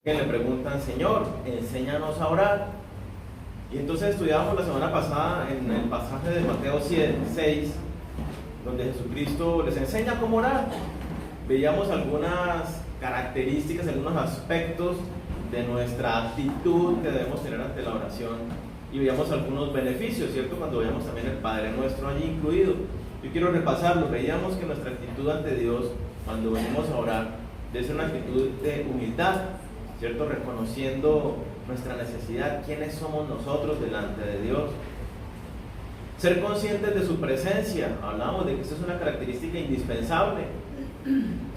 que le preguntan: Señor, enséñanos a orar. Y entonces estudiábamos la semana pasada en el pasaje de Mateo 6, donde Jesucristo les enseña cómo orar. Veíamos algunas características, algunos aspectos de nuestra actitud que debemos tener ante la oración, y veíamos algunos beneficios, ¿cierto? Cuando veíamos también el Padre Nuestro allí incluido. Yo quiero repasarlo. Veíamos que nuestra actitud ante Dios cuando venimos a orar debe ser una actitud de humildad, ¿cierto? Reconociendo nuestra necesidad, quiénes somos nosotros delante de Dios. Ser conscientes de su presencia. Hablamos de que esta es una característica indispensable.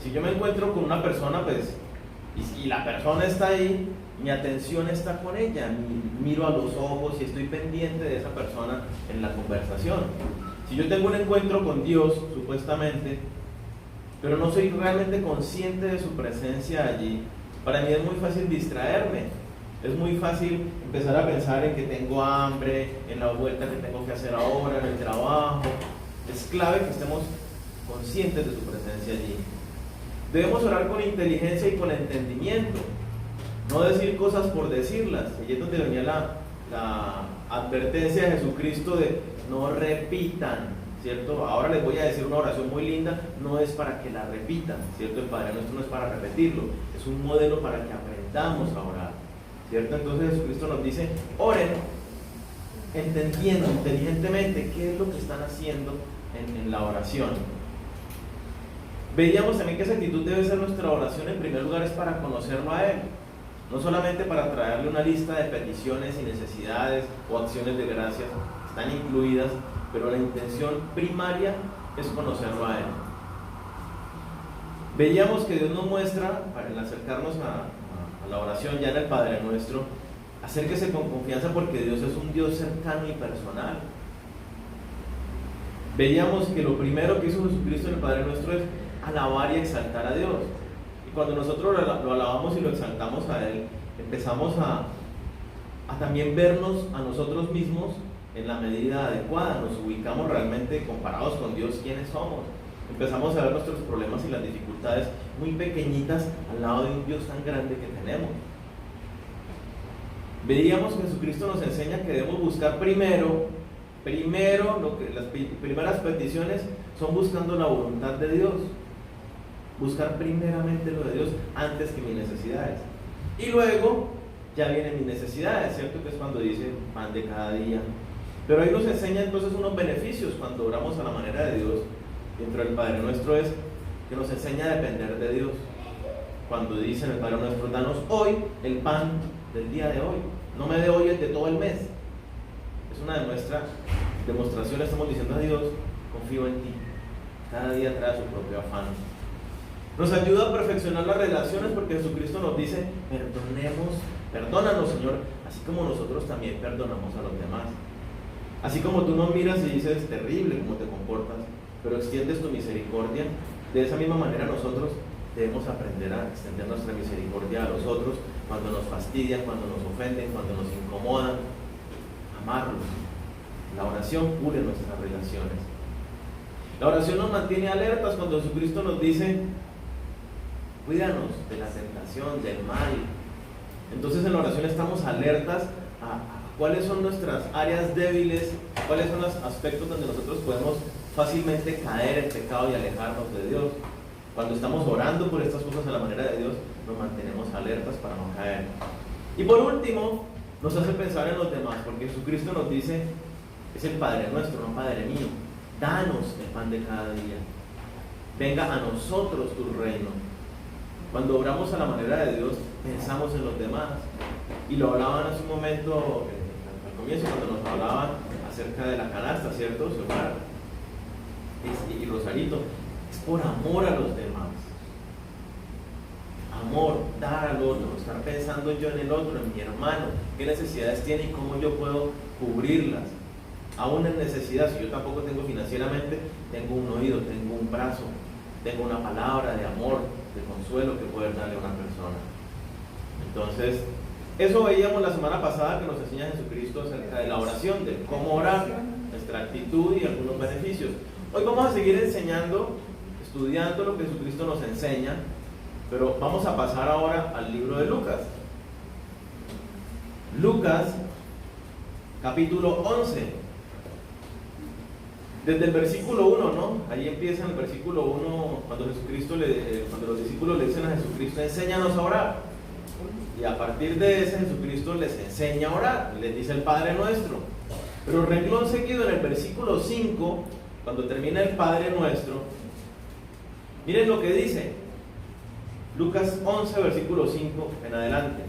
Si yo me encuentro con una persona, pues, y la persona está ahí, mi atención está con ella, miro a los ojos y estoy pendiente de esa persona en la conversación. Si yo tengo un encuentro con Dios, supuestamente, pero no soy realmente consciente de su presencia allí, para mí es muy fácil distraerme. Es muy fácil empezar a pensar en que tengo hambre, en la vuelta que tengo que hacer ahora, en el trabajo. Es clave que estemos conscientes de su presencia allí. Debemos orar con inteligencia y con entendimiento, no decir cosas por decirlas. Y es donde venía la advertencia de Jesucristo de no repitan, ¿cierto? Ahora les voy a decir una oración muy linda, no es para que la repitan, ¿cierto? El Padre Nuestro no es para repetirlo, es un modelo para que aprendamos a orar, ¿cierto? Entonces Jesucristo nos dice: oren entendiendo inteligentemente qué es lo que están haciendo en la oración. Veíamos también que esa actitud debe ser nuestra oración. En primer lugar es para conocerlo a Él, no solamente para traerle una lista de peticiones y necesidades o acciones de gracias, están incluidas, pero la intención primaria es conocerlo a Él. Veíamos que Dios nos muestra, para acercarnos a la oración ya en el Padre Nuestro, acérquese con confianza porque Dios es un Dios cercano y personal. Veíamos que lo primero que hizo Jesucristo en el Padre Nuestro es alabar y exaltar a Dios. Y cuando nosotros lo alabamos y lo exaltamos a Él, empezamos a también vernos a nosotros mismos en la medida adecuada. Nos ubicamos realmente comparados con Dios quiénes somos. Empezamos a ver nuestros problemas y las dificultades muy pequeñitas al lado de un Dios tan grande que tenemos. Veíamos que Jesucristo nos enseña que debemos buscar primero las primeras peticiones son buscando la voluntad de Dios. Buscar primeramente lo de Dios antes que mis necesidades. Y luego ya vienen mis necesidades, ¿cierto? Que es cuando dice pan de cada día. Pero ahí nos enseña entonces unos beneficios cuando oramos a la manera de Dios. Dentro del Padre Nuestro es que nos enseña a depender de Dios. Cuando dice en el Padre Nuestro: danos hoy el pan del día de hoy. No me dé hoy el de todo el mes. Es una de nuestras demostraciones. Estamos diciendo a Dios: confío en ti. Cada día trae su propio afán. Nos ayuda a perfeccionar las relaciones porque Jesucristo nos dice: perdónanos, Señor, así como nosotros también perdonamos a los demás. Así como tú nos miras y dices: terrible cómo te comportas, pero extiendes tu misericordia, de esa misma manera nosotros debemos aprender a extender nuestra misericordia a los otros cuando nos fastidian, cuando nos ofenden, cuando nos incomodan. Amarlos. La oración pule nuestras relaciones. La oración nos mantiene alertas cuando Jesucristo nos dice: cuídanos de la tentación, del mal. Entonces en la oración estamos alertas a cuáles son nuestras áreas débiles, cuáles son los aspectos donde nosotros podemos fácilmente caer en pecado y alejarnos de Dios. Cuando estamos orando por estas cosas a la manera de Dios, nos mantenemos alertas para no caer. Y por último, nos hace pensar en los demás, porque Jesucristo nos dice: es el Padre Nuestro, no Padre mío. Danos el pan de cada día. Venga a nosotros tu reino. Cuando oramos a la manera de Dios, pensamos en los demás. Y lo hablaban hace un momento, al comienzo, cuando nos hablaban acerca de la canasta, ¿cierto? Y Rosarito, es por amor a los demás. Amor, dar al otro, estar pensando yo en el otro, en mi hermano, qué necesidades tiene y cómo yo puedo cubrirlas. Aún en necesidad, si yo tampoco tengo financieramente, tengo un oído, tengo un brazo, tengo una palabra de amor, de consuelo que poder darle a una persona. Entonces, eso veíamos la semana pasada que nos enseña Jesucristo acerca de la oración, de cómo orar, nuestra actitud y algunos beneficios. Hoy vamos a seguir enseñando, estudiando lo que Jesucristo nos enseña Pero vamos a pasar ahora al libro de Lucas. Lucas, capítulo 11. Desde el versículo 1, ¿no? Ahí empieza el versículo 1, cuando los discípulos le dicen a Jesucristo, enséñanos a orar. Y a partir de ese, Jesucristo les enseña a orar, les dice el Padre Nuestro. Pero renglón seguido en el versículo 5, cuando termina el Padre Nuestro, miren lo que dice. Lucas 11, versículo 5 en adelante.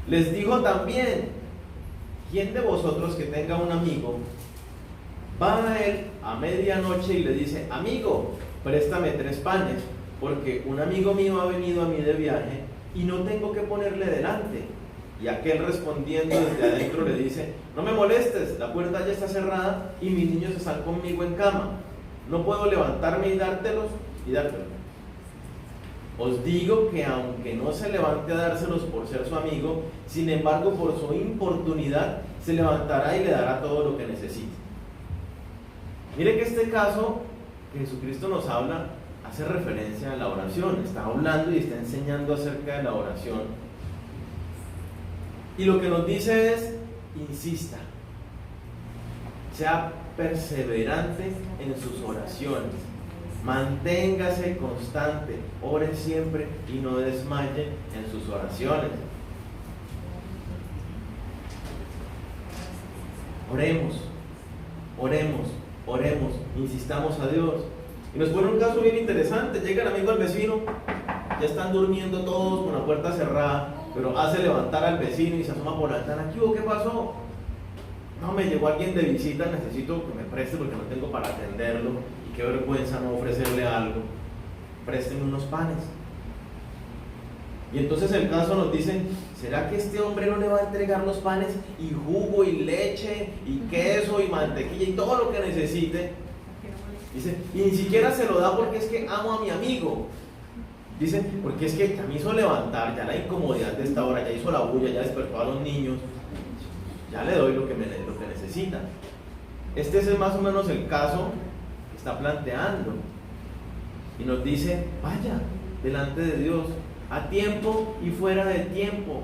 Les dijo también, ¿quién de vosotros que tenga un amigo va a él a medianoche y le dice, amigo, préstame 3 panes, porque un amigo mío ha venido a mí de viaje y no tengo que ponerle delante? Y aquel respondiendo desde adentro le dice, no me molestes, la puerta ya está cerrada y mis niños están conmigo en cama, no puedo levantarme y dártelos. Os digo que aunque no se levante a dárselos por ser su amigo, sin embargo por su importunidad se levantará y le dará todo lo que necesite. Mire que este caso que Jesucristo nos habla hace referencia a la oración, está hablando y está enseñando acerca de la oración. Y lo que nos dice es, insista, sea perseverante en sus oraciones, manténgase constante, ore siempre y no desmaye en sus oraciones. Oremos, insistamos a Dios. Y nos pone un caso bien interesante. Llega el amigo al vecino, ya están durmiendo todos con la puerta cerrada, pero hace levantar al vecino y se asoma por la ventana. ¿Qué pasó? No, me llegó alguien de visita, necesito que me preste porque no tengo para atenderlo, y qué vergüenza no ofrecerle algo. Présteme unos panes. Y entonces el caso nos dice, ¿será que este hombre no le va a entregar los panes y jugo y leche y queso y mantequilla y todo lo que necesite? Dice, y ni siquiera se lo da porque es que amo a mi amigo. Dice, porque es que ya me hizo levantar, ya la incomodidad de esta hora, ya hizo la bulla, ya despertó a los niños, ya le doy lo que necesita. Este es más o menos el caso que está planteando. Y nos dice, vaya delante de Dios, a tiempo y fuera de tiempo,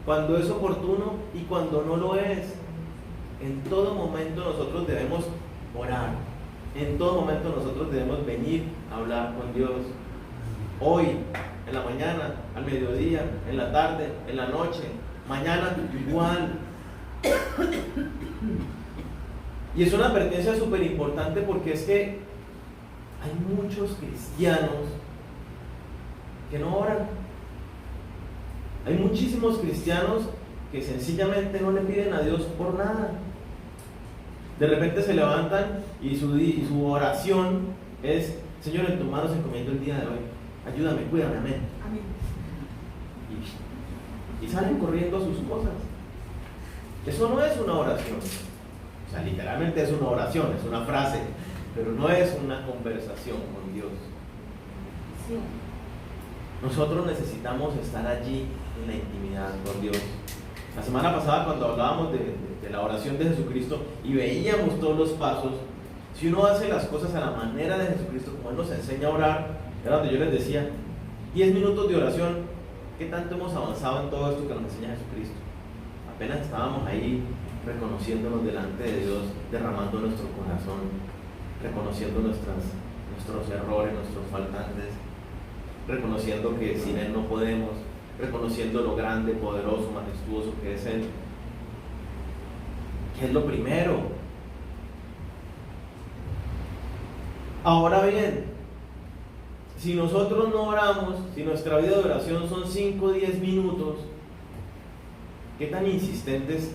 cuando es oportuno y cuando no lo es. En todo momento nosotros debemos orar, en todo momento nosotros debemos venir a hablar con Dios. Hoy, en la mañana, al mediodía, en la tarde, en la noche, mañana igual. Y es una advertencia súper importante porque es que hay muchos cristianos que no oran. Hay muchísimos cristianos que sencillamente no le piden a Dios por nada. De repente se levantan y su oración es, Señor, en tus manos encomiendo el día de hoy. Ayúdame, cuídame, amén. Y salen corriendo a sus cosas. Eso no es una oración. O sea, literalmente es una oración, es una frase, pero no es una conversación con Dios. Sí. Nosotros necesitamos estar allí en la intimidad con Dios. La semana pasada, cuando hablábamos de la oración de Jesucristo y veíamos todos los pasos, si uno hace las cosas a la manera de Jesucristo, como Él nos enseña a orar, era donde yo les decía, 10 minutos de oración, ¿qué tanto hemos avanzado en todo esto que nos enseña Jesucristo? Apenas estábamos ahí reconociéndonos delante de Dios, derramando nuestro corazón, reconociendo nuestros errores, nuestros faltantes, reconociendo que sin Él no podemos, reconociendo lo grande, poderoso, majestuoso que es Él, que es lo primero. Ahora bien, si nosotros no oramos, si nuestra vida de oración son 5 o 10 minutos, ¿qué tan insistentes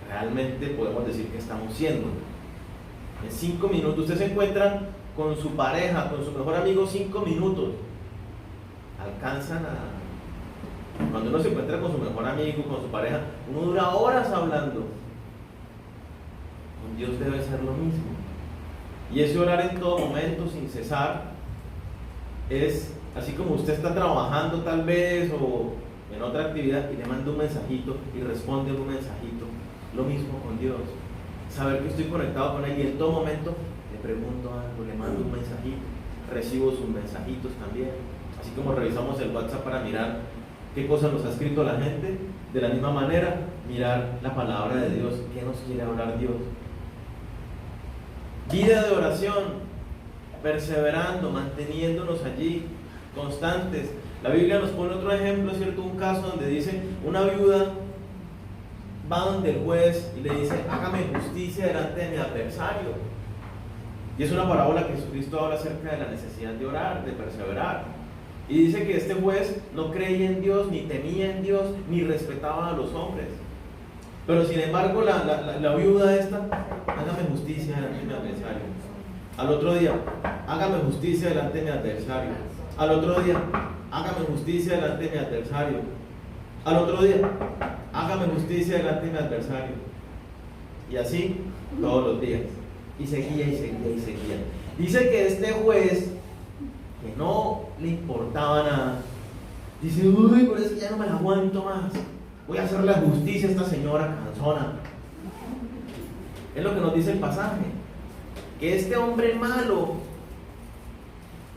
realmente podemos decir que estamos siendo? En 5 minutos, usted se encuentra con su pareja, con su mejor amigo, 5 minutos. Alcanzan a... Cuando uno se encuentra con su mejor amigo, con su pareja, uno dura horas hablando. Con Dios debe ser lo mismo. Y ese orar en todo momento, sin cesar, es así como usted está trabajando tal vez o en otra actividad y le manda un mensajito y responde un mensajito. Lo mismo con Dios. Saber que estoy conectado con Él y en todo momento le pregunto algo, le mando un mensajito, recibo sus mensajitos también. Así como revisamos el WhatsApp para mirar qué cosas nos ha escrito la gente, de la misma manera, mirar la palabra de Dios, qué nos quiere hablar Dios. Vida de oración, perseverando, manteniéndonos allí, constantes. La Biblia nos pone otro ejemplo, ¿cierto? Un caso donde dice, una viuda va donde el juez y le dice, hágame justicia delante de mi adversario. Y es una parábola que Jesucristo habla acerca de la necesidad de orar, de perseverar. Y dice que este juez no creía en Dios, ni temía en Dios, ni respetaba a los hombres. Pero sin embargo, la viuda esta, hágame justicia delante de mi adversario. Al otro día, hágame justicia delante de mi adversario. Al otro día, hágame justicia delante de mi adversario. Al otro día, hágame justicia delante de mi adversario. Y así, todos los días. Y seguía, y seguía, y seguía. Dice que este juez, que no le importaba nada, dice, uy, por eso ya no me la aguanto más. Voy a hacerle justicia a esta señora cansona. Es lo que nos dice el pasaje. Que este hombre malo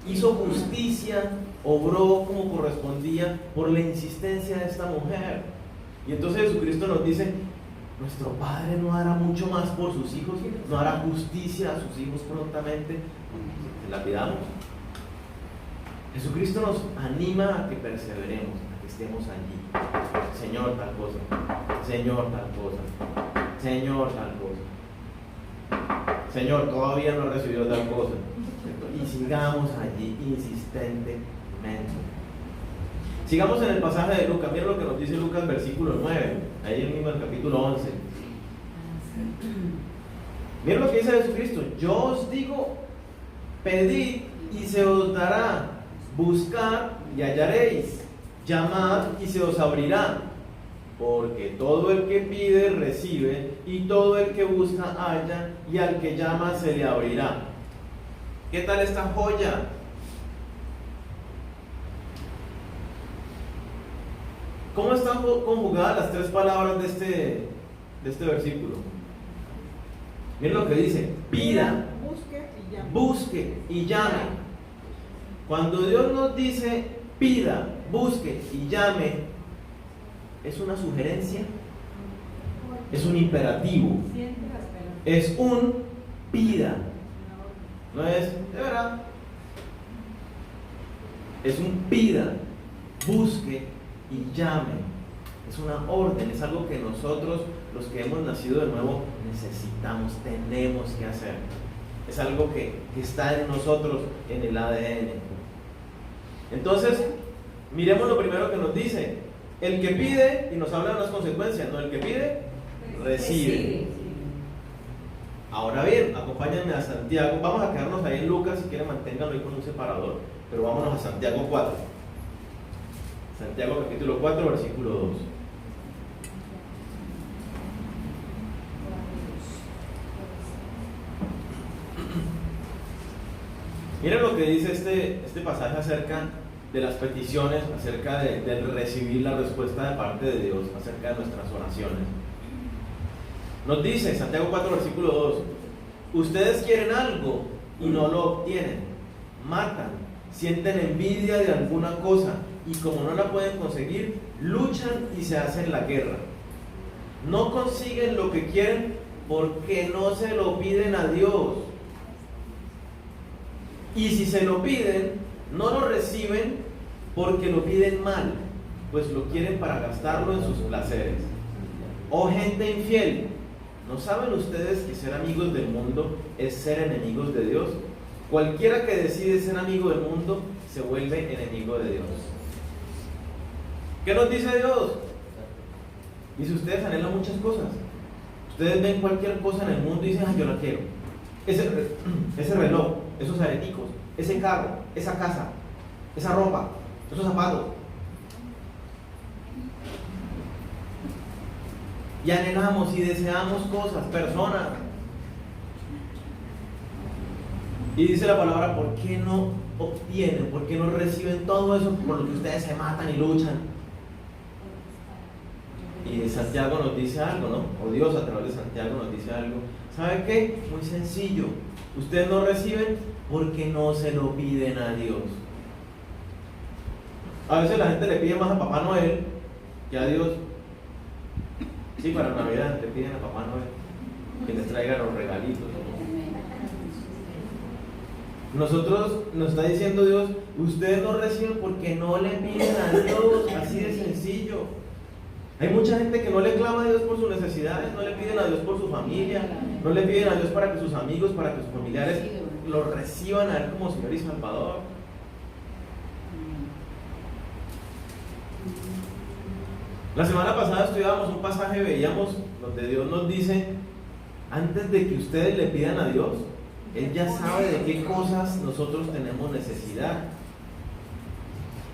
hizo justicia, obró como correspondía por la insistencia de esta mujer. Y entonces Jesucristo nos dice, nuestro Padre no hará mucho más por sus hijos, no hará justicia a sus hijos prontamente. Se la pidamos. Jesucristo nos anima a que perseveremos, a que estemos allí. Señor, tal cosa. Señor, tal cosa. Señor, tal cosa. Señor, todavía no he recibido tal cosa. Y sigamos allí insistentemente. Sigamos en el pasaje de Lucas. Mira lo que nos dice Lucas, versículo 9. Ahí mismo en el capítulo 11. Mira lo que dice Jesucristo. Yo os digo, pedid y se os dará. Buscad y hallaréis. Llamad y se os abrirá. Porque todo el que pide recibe, y todo el que busca halla, y al que llama se le abrirá. ¿Qué tal esta joya? ¿Cómo están conjugadas las tres palabras de este versículo? Miren lo que dice: pida, busque y llame. Cuando Dios nos dice pida, busque y llame, ¿es una sugerencia? Es un imperativo. Es un pida. No es de verdad. Es un pida, busque y llame. Es una orden, es algo que nosotros, los que hemos nacido de nuevo, necesitamos, tenemos que hacer. Es algo que está en nosotros, en el ADN. Entonces, miremos lo primero que nos dice. El que pide, y nos habla de unas consecuencias, no, el que pide, recibe. Ahora bien, acompáñenme a Santiago. Vamos a quedarnos ahí en Lucas, si quieren manténganlo ahí con un separador, pero vámonos a Santiago 4. Santiago capítulo 4, versículo 2. Miren lo que dice este pasaje acerca de las peticiones, acerca de recibir la respuesta de parte de Dios, acerca de nuestras oraciones. Nos dice Santiago 4, versículo 2: ustedes quieren algo y no lo obtienen, matan, sienten envidia de alguna cosa y como no la pueden conseguir, luchan y se hacen la guerra. No consiguen lo que quieren porque no se lo piden a Dios. Y si se lo piden, no lo reciben porque lo piden mal, pues lo quieren para gastarlo en sus placeres. Oh gente infiel, ¿no saben ustedes que ser amigos del mundo es ser enemigos de Dios? Cualquiera que decide ser amigo del mundo se vuelve enemigo de Dios. ¿Qué nos dice Dios? Dice: ustedes anhelan muchas cosas. Ustedes ven cualquier cosa en el mundo y dicen: ay, yo la quiero. Ese reloj, esos areticos, ese carro, esa casa, esa ropa, esos zapatos. Y anhelamos y deseamos cosas, personas. Y dice la palabra: ¿por qué no obtienen? ¿Por qué no reciben todo eso por lo que ustedes se matan y luchan? Y Santiago nos dice algo, ¿no? O Dios a través de Santiago nos dice algo. ¿Sabe qué? Muy sencillo. Ustedes no reciben porque no se lo piden a Dios. A veces la gente le pide más a Papá Noel que a Dios. Sí, para Navidad le piden a Papá Noel que les traiga los regalitos. Nosotros, nos está diciendo Dios, ustedes no reciben porque no le piden a Dios, así de sencillo. Hay mucha gente que no le clama a Dios por sus necesidades, no le piden a Dios por su familia, no le piden a Dios para que sus amigos, para que sus familiares lo reciban a Él como Señor y Salvador. La semana pasada estudiábamos un pasaje, veíamos donde Dios nos dice, antes de que ustedes le pidan a Dios, Él ya sabe de qué cosas nosotros tenemos necesidad.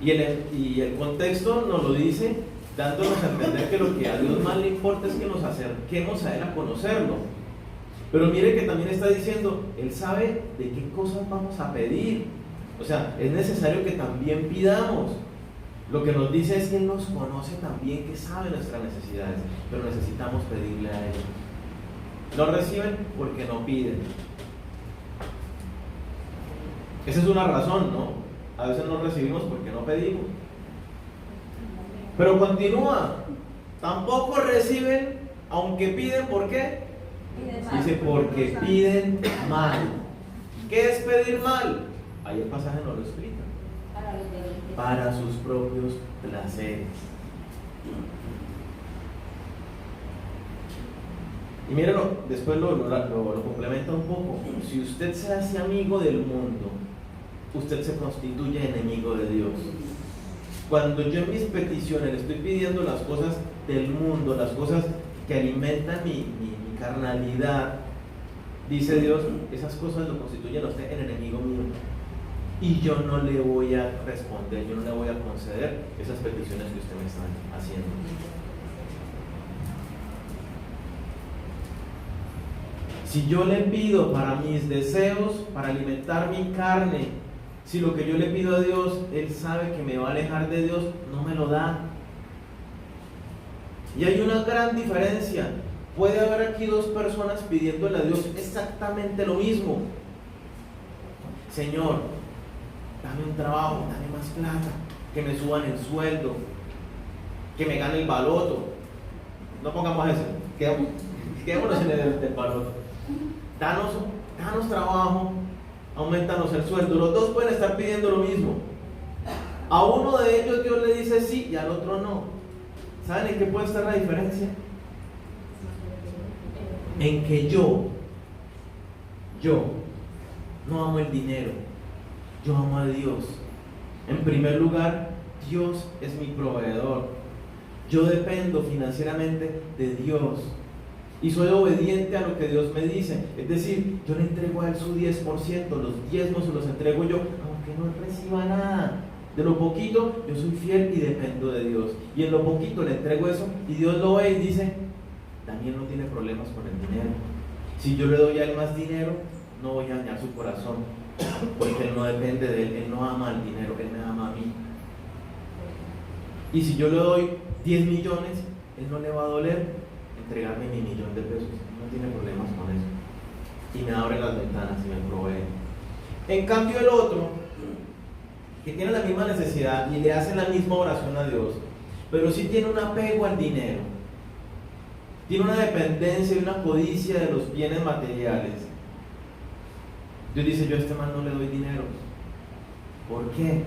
Y el contexto nos lo dice dándonos a entender que lo que a Dios más le importa es que nos acerquemos a Él a conocerlo. Pero mire que también está diciendo, Él sabe de qué cosas vamos a pedir. O sea, es necesario que también pidamos. Lo que nos dice es que Él nos conoce también, que sabe nuestras necesidades, pero necesitamos pedirle a Él. No reciben porque no piden. Esa es una razón, ¿no? A veces no recibimos porque no pedimos. Pero continúa. Tampoco reciben, aunque piden, ¿por qué? Dice, porque piden mal. ¿Qué es pedir mal? Ahí el pasaje nos lo explica. Para sus propios placeres. Y mírenlo, después lo complementa un poco. Si usted se hace amigo del mundo, usted se constituye enemigo de Dios. Cuando yo en mis peticiones le estoy pidiendo las cosas del mundo, las cosas que alimentan mi carnalidad, dice Dios, esas cosas lo constituyen a usted en enemigo mío. Y yo no le voy a responder, yo no le voy a conceder esas peticiones que usted me está haciendo. Si yo le pido para mis deseos, para alimentar mi carne, si lo que yo le pido a Dios, Él sabe que me va a alejar de Dios, no me lo da. Y hay una gran diferencia. Puede haber aquí dos personas pidiéndole a Dios exactamente lo mismo. Señor, dame un trabajo, dame más plata, que me suban el sueldo, que me gane el baloto. No pongamos eso, quedémonos en el baloto. Danos trabajo, aumentanos el sueldo. Los dos pueden estar pidiendo lo mismo. A uno de ellos Dios le dice sí y al otro no. ¿Saben en qué puede estar la diferencia? En que yo no amo el dinero, yo amo a Dios. En primer lugar, Dios es mi proveedor. Yo dependo financieramente de Dios y soy obediente a lo que Dios me dice. Es decir, yo le entrego a Él su 10%, los diezmos se los entrego yo, aunque no reciba nada. De lo poquito, yo soy fiel y dependo de Dios. Y en lo poquito le entrego eso y Dios lo ve y dice, Daniel no tiene problemas con el dinero. Si yo le doy a Él más dinero, no voy a dañar su corazón, porque Él no depende de Él, Él no ama el dinero, Él me ama a mí. Y si yo le doy 10 millones, Él no le va a doler entregarme mi millón de pesos, no tiene problemas con eso. Y me abre las ventanas y me provee. En cambio el otro, que tiene la misma necesidad y le hace la misma oración a Dios, pero sí tiene un apego al dinero, tiene una dependencia y una codicia de los bienes materiales. Dios dice, yo a este man no le doy dinero. ¿Por qué?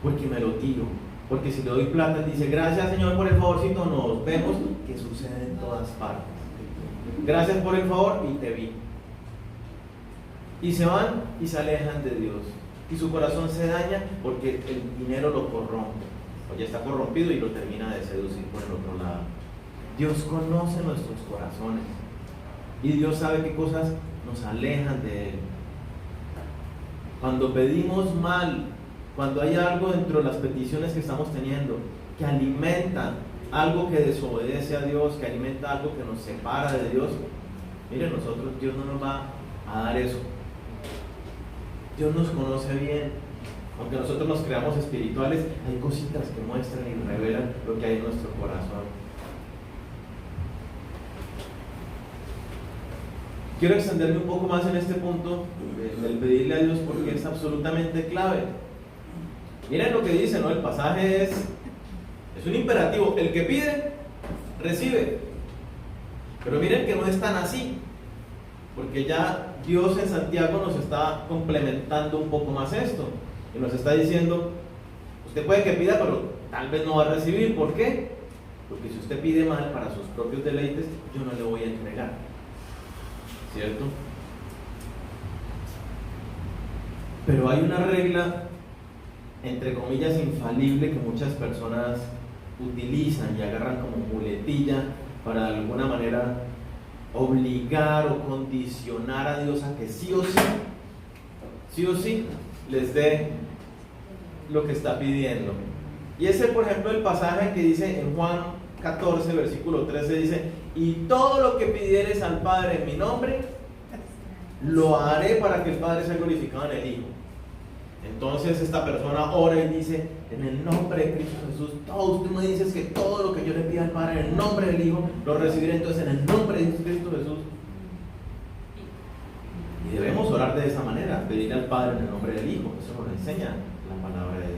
Porque me lo tiro. Porque si le doy plata, Él dice, gracias Señor por el favorcito, nos vemos, que sucede en todas partes. Gracias por el favor y te vi. Y se van y se alejan de Dios. Y su corazón se daña porque el dinero lo corrompe. O ya está corrompido y lo termina de seducir por el otro lado. Dios conoce nuestros corazones. Y Dios sabe qué cosas nos alejan de Él. Cuando pedimos mal, cuando hay algo dentro de las peticiones que estamos teniendo que alimenta algo que desobedece a Dios, que alimenta algo que nos separa de Dios, miren, Dios no nos va a dar eso. Dios nos conoce bien. Aunque nosotros nos creamos espirituales, hay cositas que muestran y revelan lo que hay en nuestro corazón. Quiero extenderme un poco más en este punto del pedirle a Dios porque es absolutamente clave. Miren lo que dice, ¿no? El pasaje es un imperativo. El que pide, recibe. Pero miren que no es tan así, porque ya Dios en Santiago nos está complementando un poco más esto. Y nos está diciendo, usted puede que pida, pero tal vez no va a recibir. ¿Por qué? Porque si usted pide mal para sus propios deleites, yo no le voy a entregar. ¿Cierto? Pero hay una regla, entre comillas, infalible que muchas personas utilizan y agarran como muletilla para de alguna manera obligar o condicionar a Dios a que sí o sí les dé lo que está pidiendo. Y ese, por ejemplo, el pasaje que dice en Juan 14, versículo 13, dice: y todo lo que pidieres al Padre en mi nombre, lo haré para que el Padre sea glorificado en el Hijo. Entonces esta persona ora y dice: en el nombre de Cristo Jesús, tú me dices que todo lo que yo le pida al Padre en el nombre del Hijo, lo recibiré. Entonces en el nombre de Cristo Jesús. Y debemos orar de esa manera, pedirle al Padre en el nombre del Hijo. Eso nos lo enseña la palabra de Dios.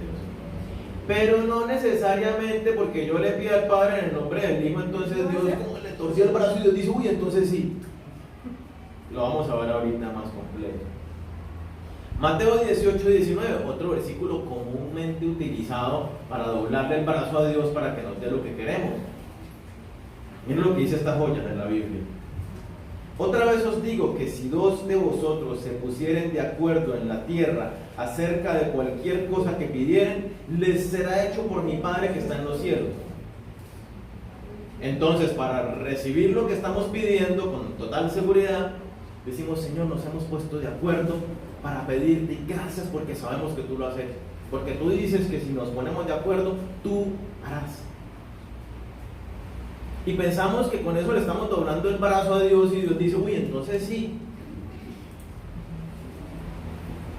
Pero no necesariamente porque yo le pida al Padre en el nombre del Hijo, entonces Dios como le torció el brazo y Dios dice: uy, entonces sí. Lo vamos a ver ahorita más completo. Mateo 18 y 19, otro versículo comúnmente utilizado para doblarle el brazo a Dios para que nos dé lo que queremos. Miren lo que dice esta joya en la Biblia. Otra vez os digo que si dos de vosotros se pusieren de acuerdo en la tierra acerca de cualquier cosa que pidieren, les será hecho por mi Padre que está en los cielos. Entonces, para recibir lo que estamos pidiendo con total seguridad, decimos: Señor, nos hemos puesto de acuerdo para pedirte gracias porque sabemos que tú lo has hecho. Porque tú dices que si nos ponemos de acuerdo, tú harás. Y pensamos que con eso le estamos doblando el brazo a Dios y Dios dice: uy, entonces sí.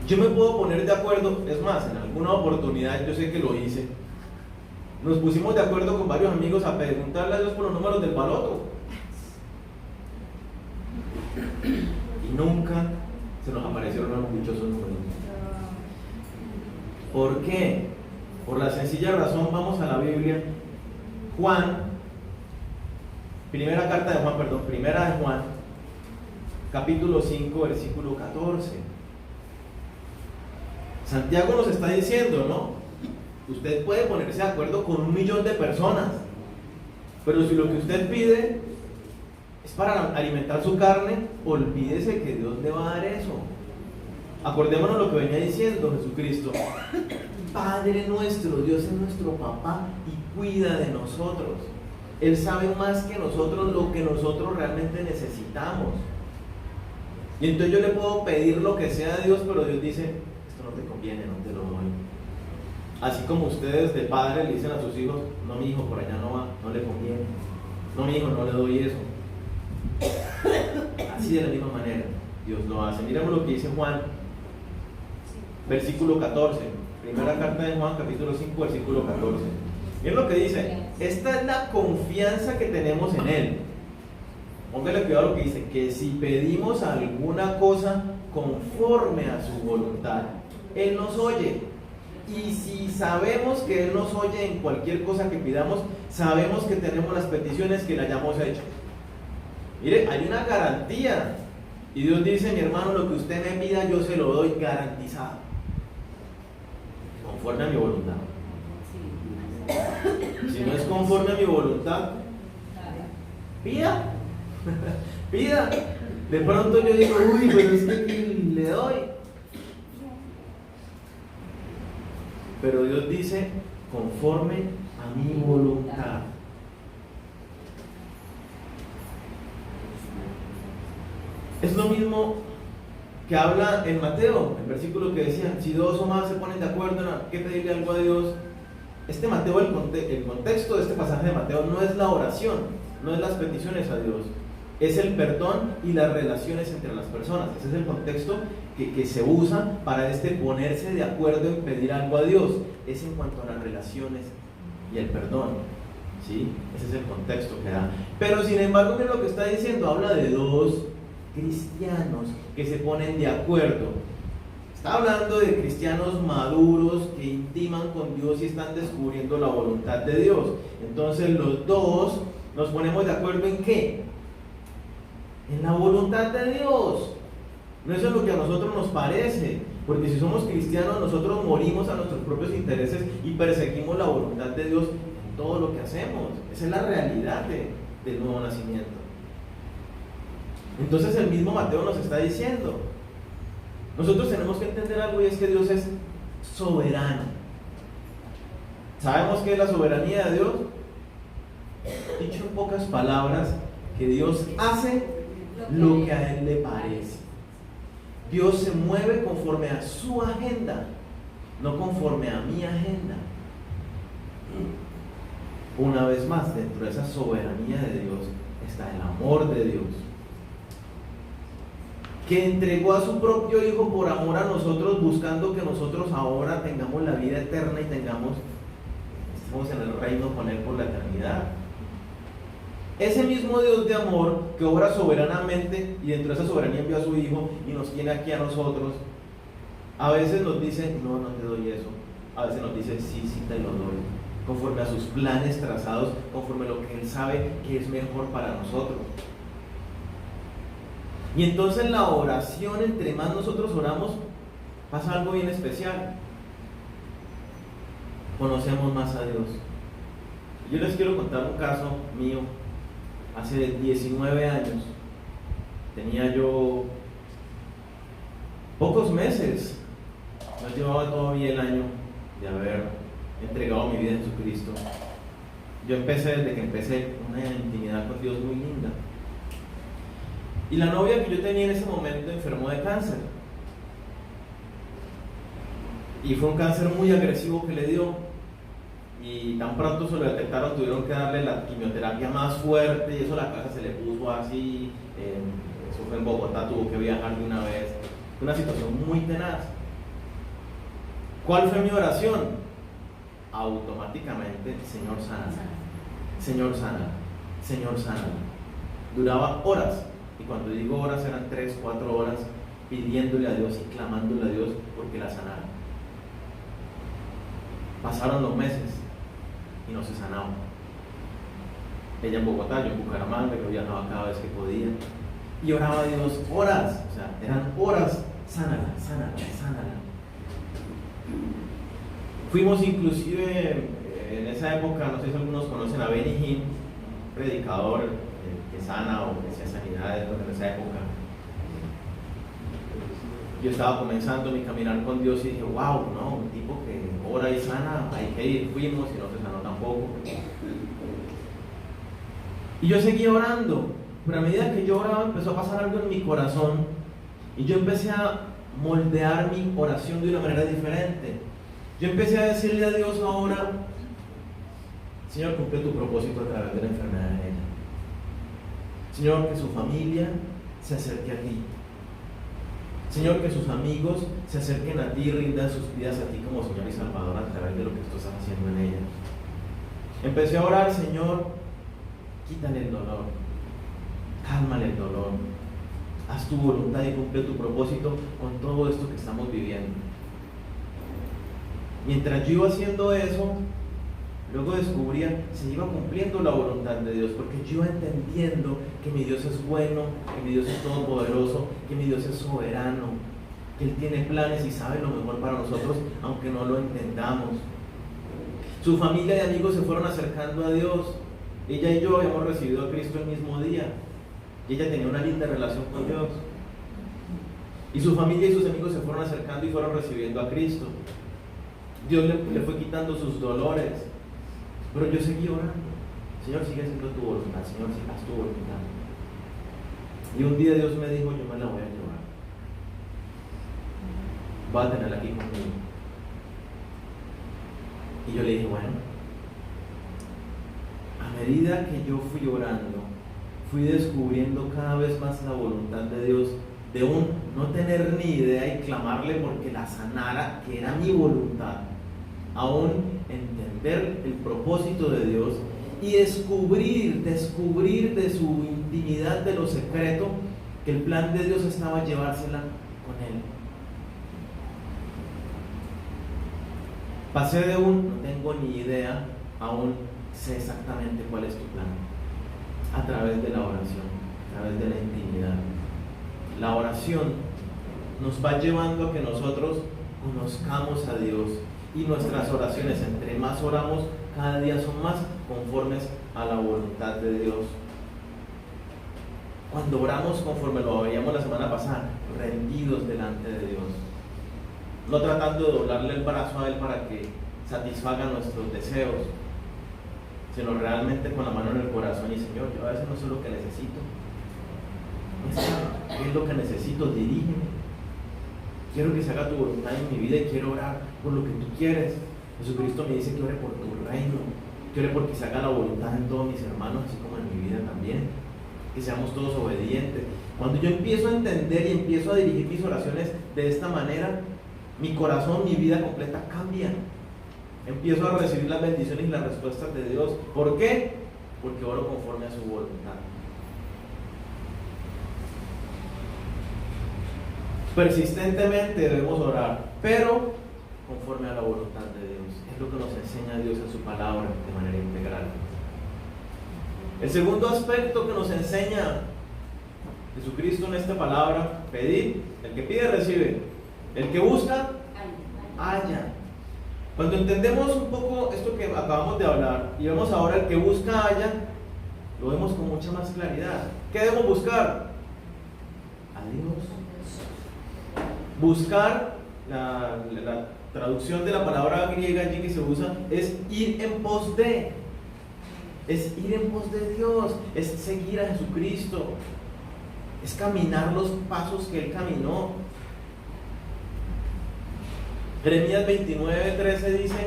Yo me puedo poner de acuerdo, es más, en alguna oportunidad yo sé que lo hice. Nos pusimos de acuerdo con varios amigos a preguntarle a Dios por los números del baloto. Y nunca se nos aparecieron los dichosos números. ¿Por qué? Por la sencilla razón, vamos a la Biblia. Primera de Juan, capítulo 5, versículo 14. Santiago nos está diciendo, ¿no? Usted puede ponerse de acuerdo con 1 millón de personas, pero si lo que usted pide es para alimentar su carne, olvídese que Dios le va a dar eso. Acordémonos lo que venía diciendo Jesucristo: Padre nuestro, Dios es nuestro papá y cuida de nosotros. Él sabe más que nosotros lo que nosotros realmente necesitamos. Y entonces yo le puedo pedir lo que sea a Dios, pero Dios dice: esto no te conviene, no te lo doy. Así como ustedes de padre le dicen a sus hijos: no, mi hijo, por allá no va, no le conviene. No, mi hijo, no le doy eso. Así de la misma manera Dios lo hace. Miremos lo que dice Juan, versículo 14. Primera carta de Juan, capítulo 5, versículo 14. Miren lo que dice: esta es la confianza que tenemos en Él. Póngale cuidado a lo que dice: que si pedimos alguna cosa conforme a su voluntad, Él nos oye. Y si sabemos que Él nos oye en cualquier cosa que pidamos, sabemos que tenemos las peticiones que le hayamos hecho. Mire, hay una garantía. Y Dios dice: mi hermano, lo que usted me pida, yo se lo doy garantizado, conforme a mi voluntad. Si no es conforme a mi voluntad, pida. Pida. De pronto yo digo: uy, pero es que le doy. Pero Dios dice: conforme a mi voluntad. Es lo mismo que habla en Mateo, el versículo que decía: si dos o más se ponen de acuerdo en qué pedirle algo a Dios. Mateo, el contexto de este pasaje de Mateo no es la oración, no es las peticiones a Dios, es el perdón y las relaciones entre las personas. Ese es el contexto que se usa para ponerse de acuerdo en pedir algo a Dios. Es en cuanto a las relaciones y el perdón, ¿sí? Ese es el contexto que da. Pero sin embargo, miren lo que está diciendo: habla de dos cristianos que se ponen de acuerdo. Está hablando de cristianos maduros que intiman con Dios y están descubriendo la voluntad de Dios. Entonces los dos nos ponemos de acuerdo en ¿qué? En la voluntad de Dios. No eso es lo que a nosotros nos parece, porque si somos cristianos nosotros morimos a nuestros propios intereses y perseguimos la voluntad de Dios en todo lo que hacemos. Esa es la realidad del nuevo nacimiento. Entonces el mismo Mateo nos está diciendo, nosotros tenemos que entender algo, y es que Dios es soberano. ¿Sabemos qué es la soberanía de Dios? Dicho en pocas palabras, que Dios hace lo que a Él le parece. Dios se mueve conforme a su agenda, no conforme a mi agenda. Una vez más, dentro de esa soberanía de Dios está el amor de Dios, que entregó a su propio Hijo por amor a nosotros, buscando que nosotros ahora tengamos la vida eterna y estemos en el reino con Él por la eternidad. Ese mismo Dios de amor que obra soberanamente y dentro de esa soberanía envió a su Hijo y nos tiene aquí a nosotros, a veces nos dice, no, no te doy eso. A veces nos dice, sí, sí te lo doy, conforme a sus planes trazados, conforme a lo que Él sabe que es mejor para nosotros. Y entonces la oración, entre más nosotros oramos, pasa algo bien especial. Conocemos más a Dios. Yo les quiero contar un caso mío. Hace 19 años, tenía yo pocos meses, no llevaba todavía el año de haber entregado mi vida a Jesucristo. Yo desde que empecé una intimidad con Dios muy linda. Y la novia que yo tenía en ese momento enfermó de cáncer. Y fue un cáncer muy agresivo que le dio. Y tan pronto se lo detectaron, tuvieron que darle la quimioterapia más fuerte. Y eso la casa se le puso así. Eso fue en Bogotá, tuvo que viajar de una vez. Fue una situación muy tenaz. ¿Cuál fue mi oración? Automáticamente, Señor sana. Señor sana. Señor sana. Duraba horas. Y cuando digo horas eran 3, 4 horas pidiéndole a Dios y clamándole a Dios porque la sanara. Pasaron los meses y no se sanaba. Ella en Bogotá, yo en Bucaramanga, yo viajaba cada vez que podía. Y oraba a Dios horas, o sea, eran horas, sánala, sánala, sánala. Fuimos inclusive en esa época, no sé si algunos conocen a Benny Hinn, predicador que sana o que hacía sanidades en esa época. Yo estaba comenzando mi caminar con Dios y dije, wow, no, un tipo que ora y sana, hay que ir. Fuimos y no se sanó tampoco. Y yo seguía orando, pero a medida que yo oraba empezó a pasar algo en mi corazón y yo empecé a moldear mi oración de una manera diferente. Yo empecé a decirle a Dios ahora, Señor, cumple tu propósito a través de la enfermedad de ella. Señor, que su familia se acerque a ti. Señor, que sus amigos se acerquen a ti y rindan sus vidas a ti como Señor y Salvador a través de lo que tú estás haciendo en ella. Empecé a orar, Señor, quítale el dolor, cálmale el dolor, haz tu voluntad y cumple tu propósito con todo esto que estamos viviendo. Mientras yo iba haciendo eso, luego descubría, se iba cumpliendo la voluntad de Dios, porque yo iba entendiendo que mi Dios es bueno, que mi Dios es todopoderoso, que mi Dios es soberano, que Él tiene planes y sabe lo mejor para nosotros, aunque no lo entendamos. Su familia y amigos se fueron acercando a Dios. Ella y yo hemos recibido a Cristo el mismo día, y ella tenía una linda relación con Dios. Y su familia y sus amigos se fueron acercando y fueron recibiendo a Cristo. Dios le fue quitando sus dolores. Pero yo seguí orando. Señor, sigue haciendo tu voluntad. Señor, haz tu voluntad. Y un día Dios me dijo, yo me la voy a llevar. Voy a tenerla aquí conmigo. Y yo le dije, bueno. A medida que yo fui orando, fui descubriendo cada vez más la voluntad de Dios, de un no tener ni idea y clamarle porque la sanara, que era mi voluntad, a un entender el propósito de Dios y descubrir de su intimidad, de lo secreto, que el plan de Dios estaba llevársela con Él. Pasé de un no tengo ni idea a un sé exactamente cuál es tu plan. A través de la oración, a través de la intimidad. La oración nos va llevando a que nosotros conozcamos a Dios, y nuestras oraciones, entre más oramos, cada día son más conformes a la voluntad de Dios. Cuando oramos conforme lo veíamos la semana pasada, rendidos delante de Dios, no tratando de doblarle el brazo a Él para que satisfaga nuestros deseos, sino realmente con la mano en el corazón y Señor, yo a veces no sé lo que necesito. ¿Qué es lo que necesito? Dirígeme. Quiero que se haga tu voluntad en mi vida y quiero orar por lo que tú quieres. Jesucristo me dice que ore por tu reino, que ore porque se haga la voluntad en todos mis hermanos, así como en mi vida también. Que seamos todos obedientes. Cuando yo empiezo a entender y empiezo a dirigir mis oraciones de esta manera, mi corazón, mi vida completa cambia. Empiezo a recibir las bendiciones y las respuestas de Dios. ¿Por qué? Porque oro conforme a su voluntad. Persistentemente debemos orar, pero conforme a la voluntad de Dios. Es lo que nos enseña Dios en su palabra de manera integral. El segundo aspecto que nos enseña Jesucristo en esta palabra: pedir. El que pide recibe, el que busca halla. Cuando entendemos un poco esto que acabamos de hablar y vemos ahora el que busca halla, lo vemos con mucha más claridad. ¿Qué debemos buscar? A Dios. Buscar, la traducción de la palabra griega allí que se usa es ir en pos de. Es ir en pos de Dios, es seguir a Jesucristo, es caminar los pasos que Él caminó. Jeremías 29:13 dice: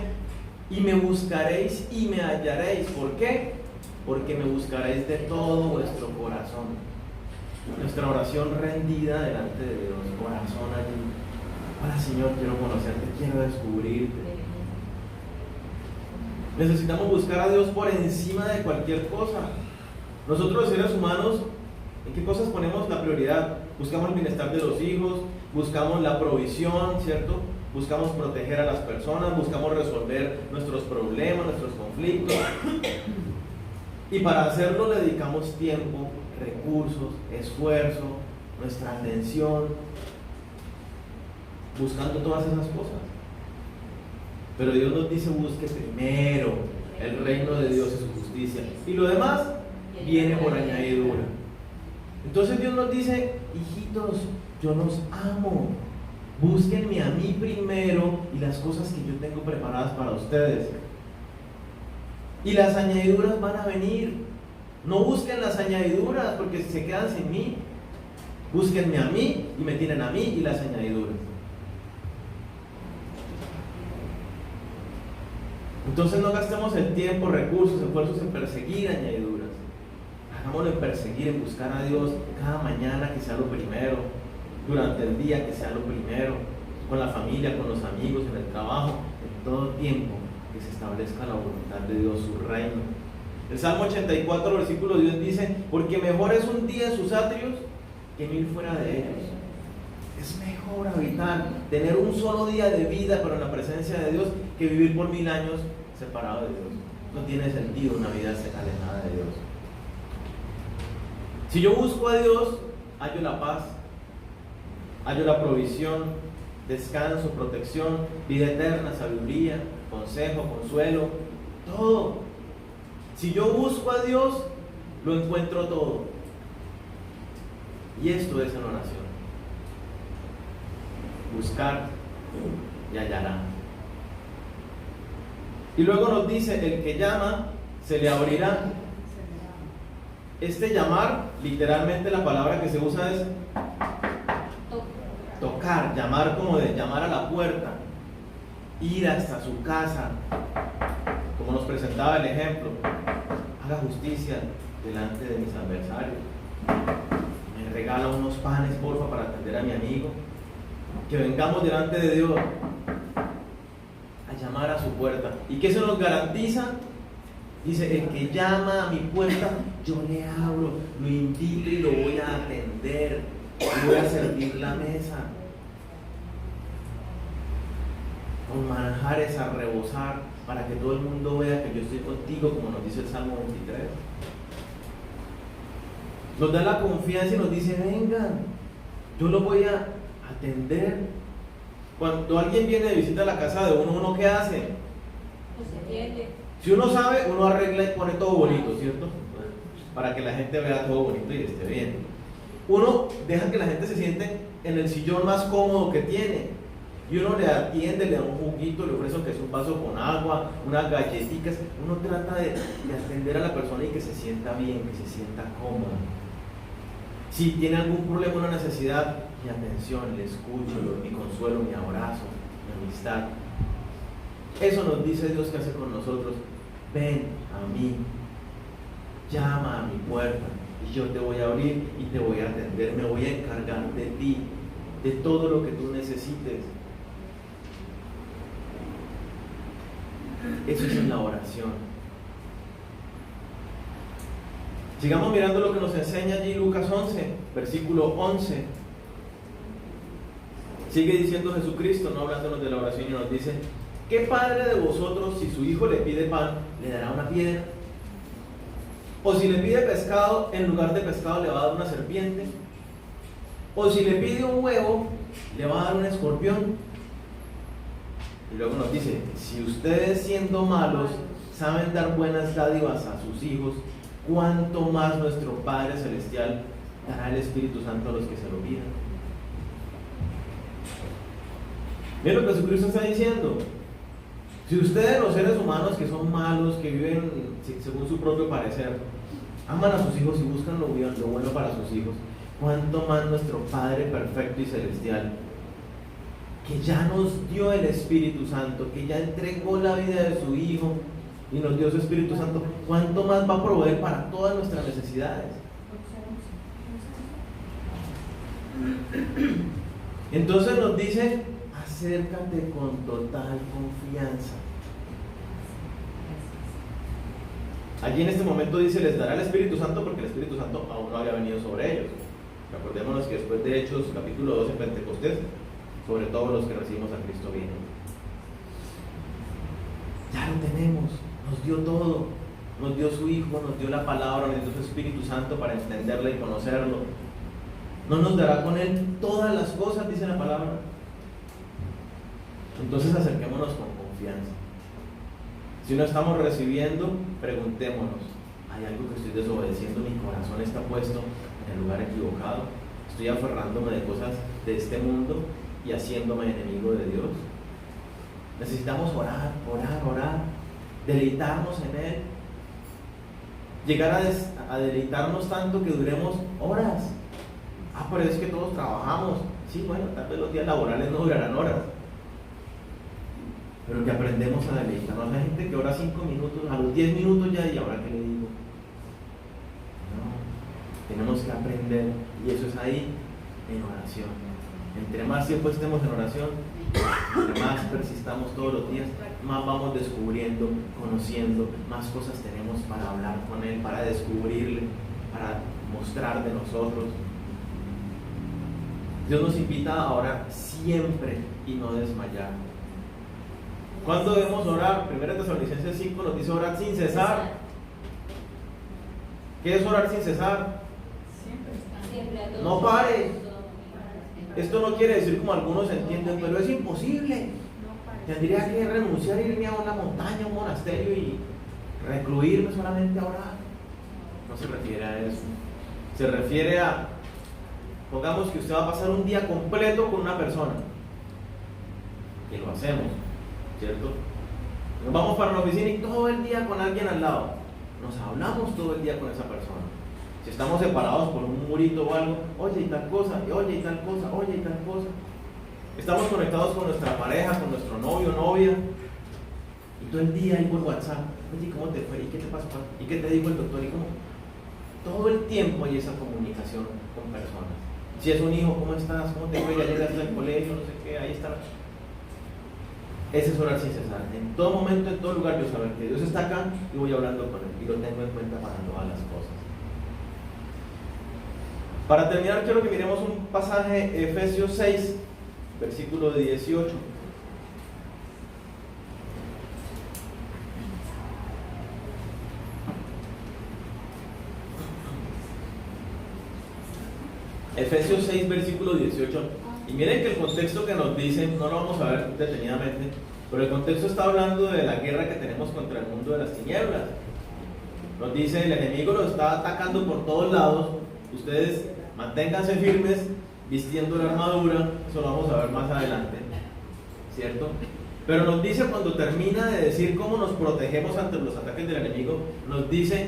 y me buscaréis y me hallaréis. ¿Por qué? Porque me buscaréis de todo vuestro corazón. Nuestra oración rendida delante de Dios, corazón allí. Hola Señor, quiero conocerte, quiero descubrirte. Necesitamos buscar a Dios por encima de cualquier cosa. Nosotros los seres humanos, ¿en qué cosas ponemos la prioridad? Buscamos el bienestar de los hijos, buscamos la provisión, ¿cierto? Buscamos proteger a las personas, buscamos resolver nuestros problemas, nuestros conflictos. Y para hacerlo le dedicamos tiempo, recursos, esfuerzo, nuestra atención, buscando todas esas cosas. Pero Dios nos dice: busque primero el reino de Dios y su justicia, y lo demás viene por añadidura. Entonces Dios nos dice: hijitos, yo los amo, búsquenme a mí primero y las cosas que yo tengo preparadas para ustedes, y las añadiduras van a venir. No busquen las añadiduras porque se quedan sin mí. Búsquenme a mí y me tienen a mí y las añadiduras. Entonces no gastemos el tiempo, recursos, esfuerzos en perseguir añadiduras. Hagámoslo en perseguir, en buscar a Dios cada mañana, que sea lo primero, durante el día que sea lo primero, con la familia, con los amigos, en el trabajo, en todo tiempo que se establezca la voluntad de Dios, su reino. El Salmo 84, versículo 10 dice: porque mejor es un día en sus atrios que 1000 fuera de ellos. Es mejor habitar, tener un solo día de vida pero en la presencia de Dios, que vivir por 1000 años separado de Dios. No tiene sentido una vida alejada de Dios. Si yo busco a Dios, hallo la paz, hallo la provisión, descanso, protección, vida eterna, sabiduría, consejo, consuelo, todo. Si yo busco a Dios, lo encuentro todo. Y esto es en oración. Buscar y hallará. Y luego nos dice: el que llama, se le abrirá. Este llamar, literalmente la palabra que se usa es tocar, llamar, como de llamar a la puerta, ir hasta su casa, como nos presentaba el ejemplo. Haga justicia delante de mis adversarios, me regala unos panes, porfa, para atender a mi amigo. Que vengamos delante de Dios a llamar a su puerta. ¿Y qué se nos garantiza? Dice: el que llama a mi puerta, yo le abro, lo invito y lo voy a atender, voy a servir la mesa. con manjares a rebosar, para que todo el mundo vea que yo estoy contigo, como nos dice el Salmo 23. Nos da la confianza y nos dice, vengan, yo lo voy a atender. Cuando alguien viene de visita a la casa de uno, ¿uno qué hace? Pues se entiende. Si uno sabe, uno arregla y pone todo bonito, ¿cierto? Para que la gente vea todo bonito y esté bien. Uno deja que la gente se siente en el sillón más cómodo que tiene. Y uno le atiende, le da un juguito, le ofrece que es un vaso con agua, unas galletitas. Uno trata de atender a la persona y que se sienta bien, que se sienta cómoda. Si tiene algún problema, una necesidad, mi atención, le escucho, mi consuelo, mi abrazo, mi amistad. Eso nos dice Dios que hace con nosotros. Ven a mí, llama a mi puerta y yo te voy a abrir y te voy a atender. Me voy a encargar de ti, de todo lo que tú necesites. Eso es en la oración. Sigamos mirando lo que nos enseña allí Lucas 11, versículo 11. Sigue diciendo Jesucristo, no hablándonos de la oración, y nos dice: ¿qué padre de vosotros, si su hijo le pide pan, le dará una piedra? O si le pide pescado, en lugar de pescado le va a dar una serpiente. O si le pide un huevo, le va a dar un escorpión. Y luego nos dice: si ustedes, siendo malos, saben dar buenas dádivas a sus hijos, ¿cuánto más nuestro Padre Celestial dará el Espíritu Santo a los que se lo pidan? Miren lo que Jesucristo está diciendo. Si ustedes, los seres humanos que son malos, que viven según su propio parecer, aman a sus hijos y buscan lo bueno para sus hijos, ¿cuánto más nuestro Padre perfecto y celestial, que ya nos dio el Espíritu Santo, que ya entregó la vida de su Hijo y nos dio su Espíritu Santo, cuánto más va a proveer para todas nuestras necesidades? Entonces nos dice: acércate con total confianza. Allí en este momento dice: les dará el Espíritu Santo, porque el Espíritu Santo aún no había venido sobre ellos. Recordémonos que después de Hechos capítulo 2 en Pentecostés, sobre todo los que recibimos a Cristo vienen. Ya lo tenemos, nos dio todo, nos dio su Hijo, nos dio la palabra, nos dio su Espíritu Santo para entenderlo y conocerlo. ¿No nos dará con Él todas las cosas?, dice la palabra. Entonces acerquémonos con confianza. Si no estamos recibiendo, preguntémonos: ¿hay algo que estoy desobedeciendo? ¿Mi corazón está puesto en el lugar equivocado? ¿Estoy aferrándome de cosas de este mundo y haciéndome enemigo de Dios? Necesitamos orar, deleitarnos en Él, llegar a deleitarnos tanto que duremos horas. Pero es que todos trabajamos. Sí, bueno, tal vez los días laborales no durarán horas, pero que aprendemos a deleitarnos. Hay gente que ora 5 minutos, a los 10 minutos ya, ¿y ahora qué le digo? No, tenemos que aprender, y eso es ahí, en oración. Entre más tiempo estemos en oración, entre más persistamos todos los días, más vamos descubriendo, conociendo, más cosas tenemos para hablar con Él, para descubrirle, para mostrar de nosotros. Dios nos invita a orar siempre y no desmayar. ¿Cuándo debemos orar? 1 Tesalonicenses 5 nos dice: orar sin cesar. ¿Qué es orar sin cesar? Siempre. No pare. Esto no quiere decir, como algunos entienden, pero es imposible. Tendría que renunciar, irme a una montaña, a un monasterio y recluirme solamente a orar. No se refiere a eso. Se refiere a: pongamos que usted va a pasar un día completo con una persona, y lo hacemos, ¿cierto? Nos vamos para la oficina y todo el día con alguien al lado, nos hablamos todo el día con esa persona. Si estamos separados por un murito o algo, oye y tal cosa, y oye y tal cosa, oye y tal cosa. Estamos conectados con nuestra pareja, con nuestro novio o novia, y todo el día ahí por WhatsApp: oye, ¿cómo te fue? ¿Y qué te pasó? ¿Y qué te dijo el doctor? ¿Y cómo? Todo el tiempo hay esa comunicación con personas. Si es un hijo: ¿cómo estás? ¿Cómo te fue? ¿Ya llegaste al colegio? No sé qué, ahí está. Ese es orar sin cesar. En todo momento, en todo lugar, yo saber que Dios está acá y voy hablando con Él, y lo tengo en cuenta para todas las cosas. Para terminar, quiero que miremos un pasaje, Efesios 6, versículo 18. Efesios 6, versículo 18. Y miren que el contexto que nos dice, no lo vamos a ver detenidamente, pero el contexto está hablando de la guerra que tenemos contra el mundo de las tinieblas. Nos dice, el enemigo lo está atacando por todos lados, ustedes manténganse firmes, vistiendo la armadura, eso lo vamos a ver más adelante, ¿cierto? Pero nos dice, cuando termina de decir cómo nos protegemos ante los ataques del enemigo, nos dice,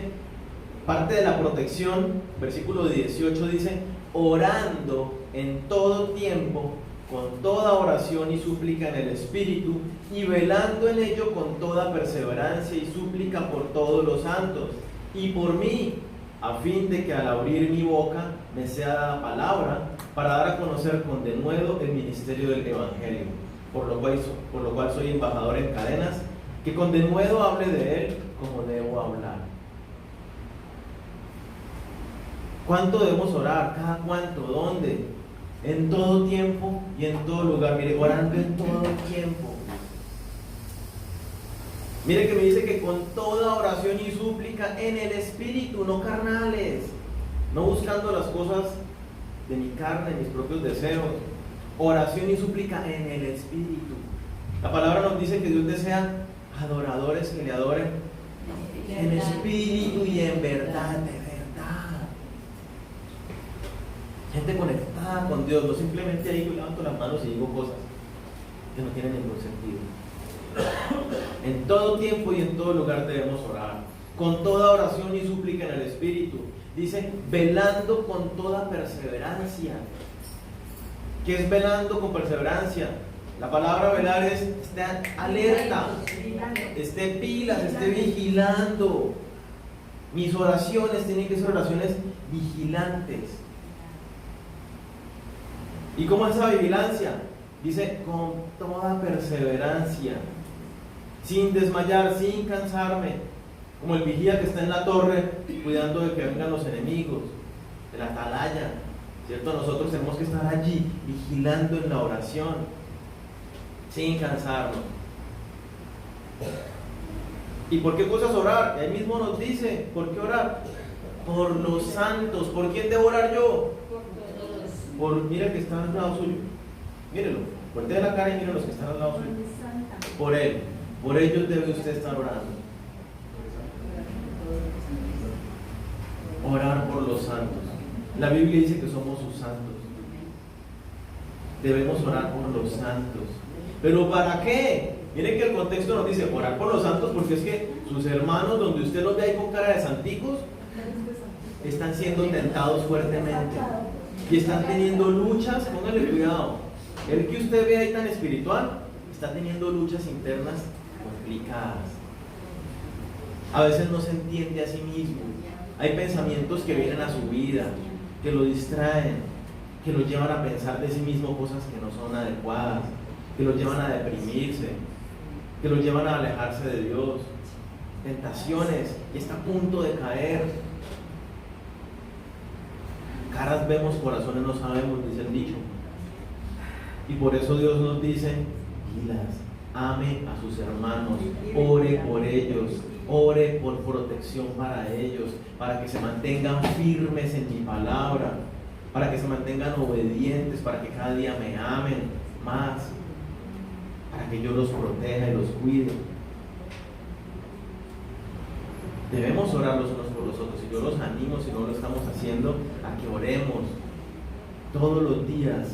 parte de la protección, versículo 18 dice, orando en todo tiempo, con toda oración y súplica en el Espíritu, y velando en ello con toda perseverancia y súplica por todos los santos, y por mí, a fin de que al abrir mi boca me sea dada palabra, para dar a conocer con denuedo el ministerio del Evangelio, por lo cual soy embajador en cadenas, que con denuedo hable de él como debo hablar. ¿Cuánto debemos orar? ¿Cada cuánto? ¿Dónde? En todo tiempo y en todo lugar. Mire, orando en todo tiempo. Mire que me dice que con toda oración y súplica en el Espíritu, no carnales, no buscando las cosas de mi carne, mis propios deseos. Oración y súplica en el Espíritu. La palabra nos dice que Dios desea adoradores que le adoren en espíritu y en verdad, de verdad. Gente conectada con Dios, no simplemente ahí yo levanto las manos y digo cosas que no tienen ningún sentido. En todo tiempo y en todo lugar debemos orar, con toda oración y súplica en el Espíritu. Dice, velando con toda perseverancia. ¿Qué es velando con perseverancia? La palabra velar es estar alerta, esté pilas, esté vigilando. Mis oraciones tienen que ser oraciones vigilantes. ¿Y cómo es esa vigilancia? Dice, con toda perseverancia, sin desmayar, sin cansarme, como el vigía que está en la torre cuidando de que vengan los enemigos, de la atalaya, ¿cierto? Nosotros tenemos que estar allí vigilando en la oración, sin cansarnos. ¿Y por qué cosas orar? Y ahí mismo nos dice, ¿por qué orar? Por los santos. ¿Por quién debo orar yo? Mira que está al lado suyo. Mírelo, voltea la cara y mire los que están al lado suyo. Por él, por ellos debe usted estar orando. Orar por los santos. La Biblia dice que somos sus santos. Debemos orar por los santos. ¿Pero para qué? Miren que el contexto nos dice orar por los santos, porque es que sus hermanos, donde usted los ve ahí con cara de santicos, están siendo tentados fuertemente y están teniendo luchas. Póngale cuidado. El que usted ve ahí tan espiritual está teniendo luchas internas complicadas. A veces no se entiende a sí mismo. Hay pensamientos que vienen a su vida, que lo distraen, que lo llevan a pensar de sí mismo cosas que no son adecuadas, que lo llevan a deprimirse, que lo llevan a alejarse de Dios. Tentaciones, y está a punto de caer. Caras vemos, corazones no sabemos, dice el dicho. Y por eso Dios nos dice, pilas, ame a sus hermanos, ore por ellos, ore por protección para ellos, para que se mantengan firmes en mi palabra, para que se mantengan obedientes, para que cada día me amen más, para que yo los proteja y los cuide. Debemos orar los unos por los otros, y yo los animo, si no lo estamos haciendo, a que oremos todos los días,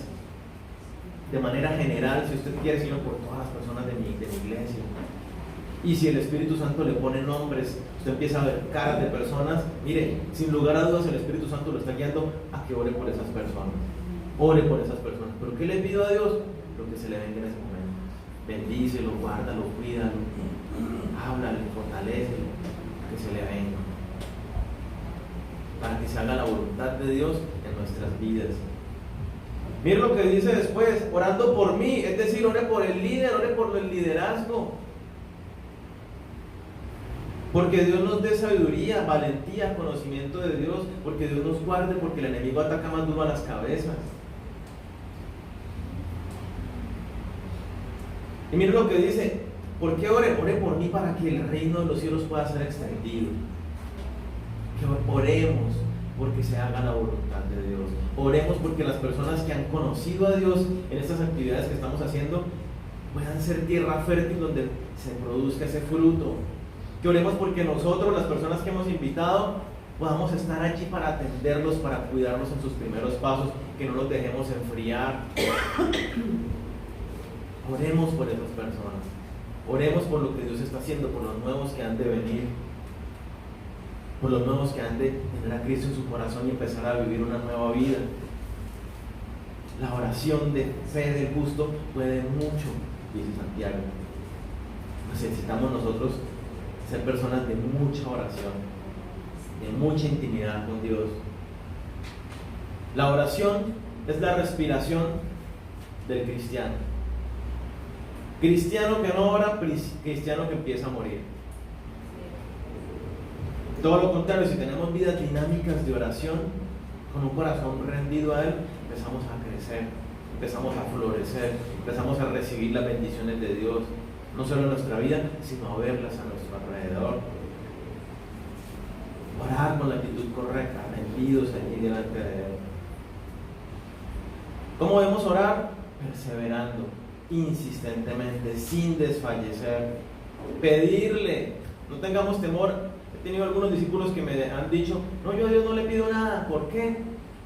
de manera general, si usted quiere, sino por todas las personas de mi iglesia. Y si el Espíritu Santo le pone nombres, usted empieza a ver caras de personas, mire, sin lugar a dudas el Espíritu Santo lo está guiando a que ore por esas personas. Ore por esas personas. ¿Pero qué le pido a Dios? Lo que se le venga en ese momento. Bendícelo, guárdalo, cuídalo, háblale, fortalécelo, que se le venga, para que se haga la voluntad de Dios en nuestras vidas. Miren lo que dice después, orando por mí, es decir, ore por el líder, ore por el liderazgo, porque Dios nos dé sabiduría, valentía, conocimiento de Dios, porque Dios nos guarde, porque el enemigo ataca más duro a las cabezas. Y miren lo que dice, ¿por qué ore? Ore por mí, para que el reino de los cielos pueda ser extendido. Que oremos, porque se haga la voluntad de Dios. Oremos porque las personas que han conocido a Dios en estas actividades que estamos haciendo puedan ser tierra fértil donde se produzca ese fruto. Que oremos porque nosotros, las personas que hemos invitado, podamos estar allí para atenderlos, para cuidarlos en sus primeros pasos, que no los dejemos enfriar. Oremos por esas personas. Oremos por lo que Dios está haciendo, por los nuevos que han de venir, por los nuevos que han de tener a Cristo en su corazón y empezar a vivir una nueva vida. La oración de fe del justo puede mucho, dice Santiago. Necesitamos nosotros ser personas de mucha oración, de mucha intimidad con Dios. La oración es la respiración del cristiano. Cristiano que no ora, cristiano que empieza a morir. Todo lo contrario, si tenemos vidas dinámicas de oración, con un corazón rendido a Él, empezamos a crecer, empezamos a florecer, empezamos a recibir las bendiciones de Dios, no solo en nuestra vida, sino a verlas a nuestro alrededor. Orar con la actitud correcta, rendidos allí delante de Él. ¿Cómo debemos orar? Perseverando, insistentemente, sin desfallecer. Pedirle, no tengamos temor. He tenido algunos discípulos que me han dicho, no, yo a Dios no le pido nada. ¿Por qué?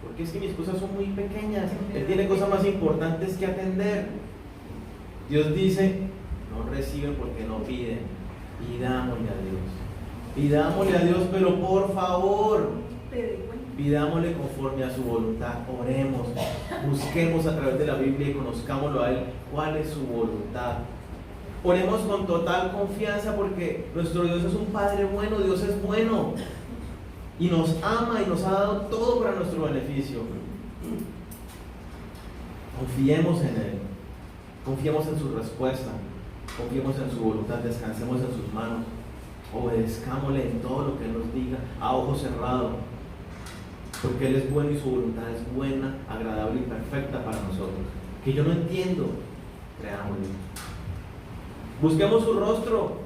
Porque es que mis cosas son muy pequeñas. Él tiene cosas más importantes que atender. Dios dice, no reciben porque no piden. Pidámosle a Dios. Pidámosle a Dios, pero por favor, pidámosle conforme a su voluntad. Oremos, busquemos a través de la Biblia y conozcámoslo a Él, cuál es su voluntad. Oremos con total confianza porque nuestro Dios es un Padre bueno, Dios es bueno y nos ama y nos ha dado todo para nuestro beneficio. Confiemos en Él, confiemos en su respuesta, confiemos en su voluntad, descansemos en sus manos, obedezcámosle en todo lo que Él nos diga a ojo cerrado, porque Él es bueno y su voluntad es buena, agradable y perfecta para nosotros. Que yo no entiendo, creámosle. Busquemos su rostro,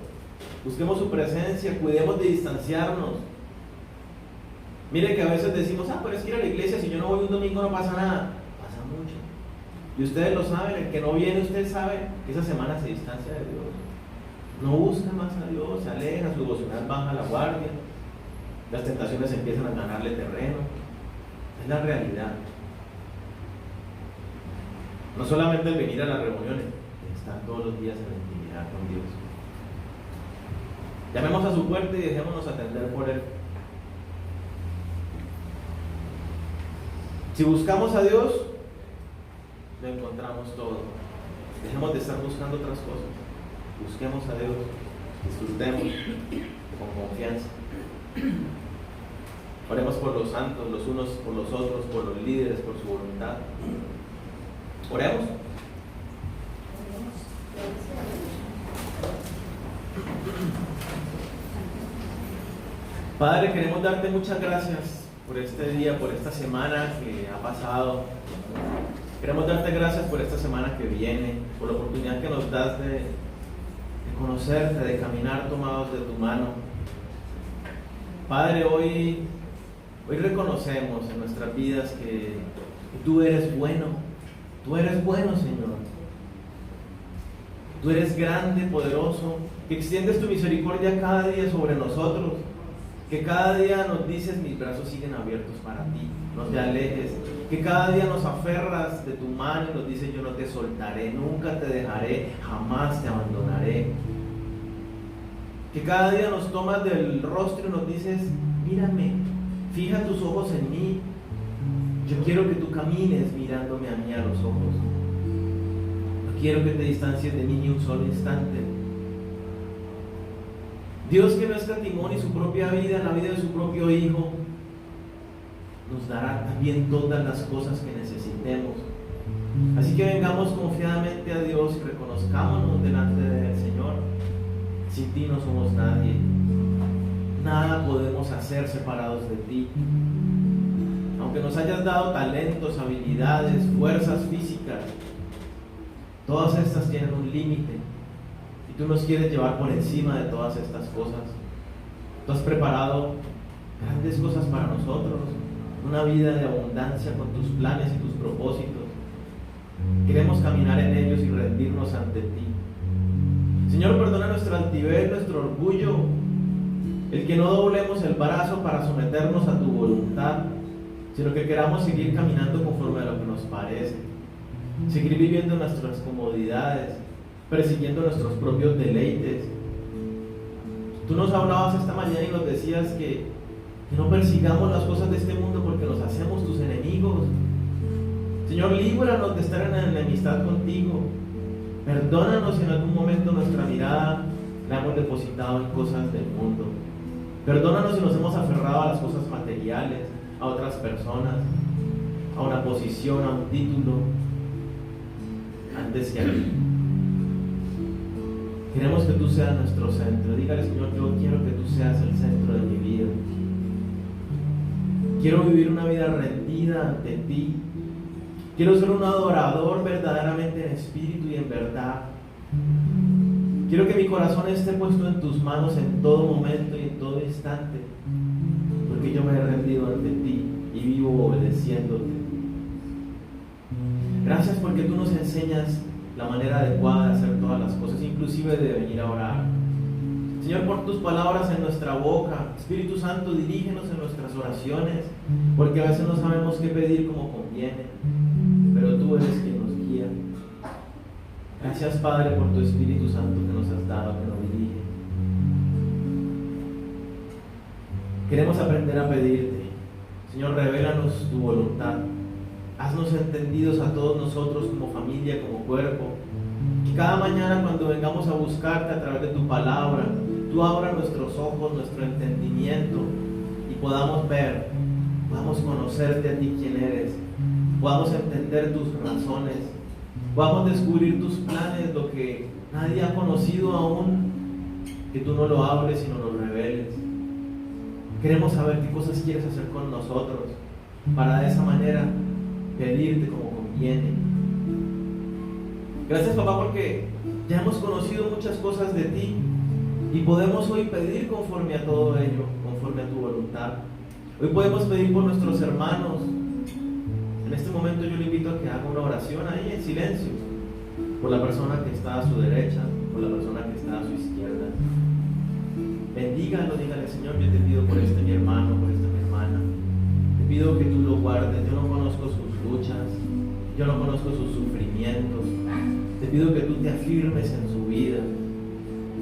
busquemos su presencia, cuidemos de distanciarnos. Mire que a veces decimos, pero es que ir a la iglesia, si yo no voy un domingo no pasa nada. Pasa mucho. Y ustedes lo saben, el que no viene, usted sabe que esa semana se distancia de Dios. No busca más a Dios, se aleja, su devocional baja la guardia, las tentaciones empiezan a ganarle terreno. Es la realidad. No solamente el venir a las reuniones, estar todos los días en la intimidad con Dios. Llamemos a su puerta y dejémonos atender por Él. Si buscamos a Dios, lo encontramos todo. Dejemos de estar buscando otras cosas. Busquemos a Dios, disfrutemos con confianza. Oremos por los santos, los unos por los otros, por los líderes, por su voluntad. Oremos. Padre, queremos darte muchas gracias por este día, por esta semana que ha pasado. Queremos darte gracias por esta semana que viene, por la oportunidad que nos das de conocerte, de caminar tomados de tu mano. Padre, hoy reconocemos en nuestras vidas que tú eres bueno. Tú eres bueno, Señor. Tú eres grande, poderoso, que extiendes tu misericordia cada día sobre nosotros, que cada día nos dices, mis brazos siguen abiertos para ti, no te alejes, que cada día nos aferras de tu mano y nos dices, yo no te soltaré, nunca te dejaré, jamás te abandonaré. Que cada día nos tomas del rostro y nos dices, mírame, fija tus ojos en mí, yo quiero que tú camines mirándome a mí a los ojos. No quiero que te distancies de mí ni un solo instante. Dios, que no escatimó ni su propia vida, la vida de su propio Hijo, nos dará también todas las cosas que necesitemos. Así que vengamos confiadamente a Dios y reconozcámonos delante del Señor. Sin ti no somos nadie. Nada podemos hacer separados de ti. Aunque nos hayas dado talentos, habilidades, fuerzas físicas, todas estas tienen un límite y tú nos quieres llevar por encima de todas estas cosas. Tú has preparado grandes cosas para nosotros, una vida de abundancia con tus planes y tus propósitos. Queremos caminar en ellos y rendirnos ante ti. Señor, perdona nuestra altivez, nuestro orgullo, el que no doblemos el brazo para someternos a tu voluntad, sino que queramos seguir caminando conforme a lo que nos parece, seguir viviendo nuestras comodidades, persiguiendo nuestros propios deleites. Tú nos hablabas esta mañana y nos decías que no persigamos las cosas de este mundo porque nos hacemos tus enemigos. Señor, líbranos de estar en enemistad contigo. Perdónanos si en algún momento nuestra mirada la hemos depositado en cosas del mundo. Perdónanos si nos hemos aferrado a las cosas materiales, a otras personas, a una posición, a un título, antes que a ti. Queremos que tú seas nuestro centro. Dígale, Señor, yo quiero que tú seas el centro de mi vida. Quiero vivir una vida rendida ante ti. Quiero ser un adorador verdaderamente en espíritu y en verdad. Quiero que mi corazón esté puesto en tus manos en todo momento y en todo instante, porque yo me he rendido ante ti y vivo obedeciéndote. Gracias porque tú nos enseñas la manera adecuada de hacer todas las cosas, inclusive de venir a orar. Señor, por tus palabras en nuestra boca. Espíritu Santo, dirígenos en nuestras oraciones, porque a veces no sabemos qué pedir como conviene, pero tú eres quien nos guía. Gracias, Padre, por tu Espíritu Santo que nos has dado, que nos dirige. Queremos aprender a pedirte. Señor, revélanos tu voluntad. Haznos entendidos a todos nosotros como familia, como cuerpo. Que cada mañana cuando vengamos a buscarte a través de tu palabra, tú abras nuestros ojos, nuestro entendimiento y podamos ver, podamos conocerte a ti quién eres, podamos entender tus razones, podamos descubrir tus planes, lo que nadie ha conocido aún, que tú no lo hables y no lo reveles. Queremos saber qué cosas quieres hacer con nosotros para de esa manera pedirte como conviene. Gracias, papá, porque ya hemos conocido muchas cosas de ti y podemos hoy pedir conforme a todo ello, conforme a tu voluntad. Hoy podemos pedir por nuestros hermanos. En este momento yo le invito a que haga una oración ahí en silencio, por la persona que está a su derecha, por la persona que está a su izquierda. Bendígalo, dígale, Señor, yo te pido por este mi hermano, por esta mi hermana. Te pido que tú lo guardes. Yo no conozco sus luchas, yo no conozco sus sufrimientos. Te pido que tú te afirmes en su vida.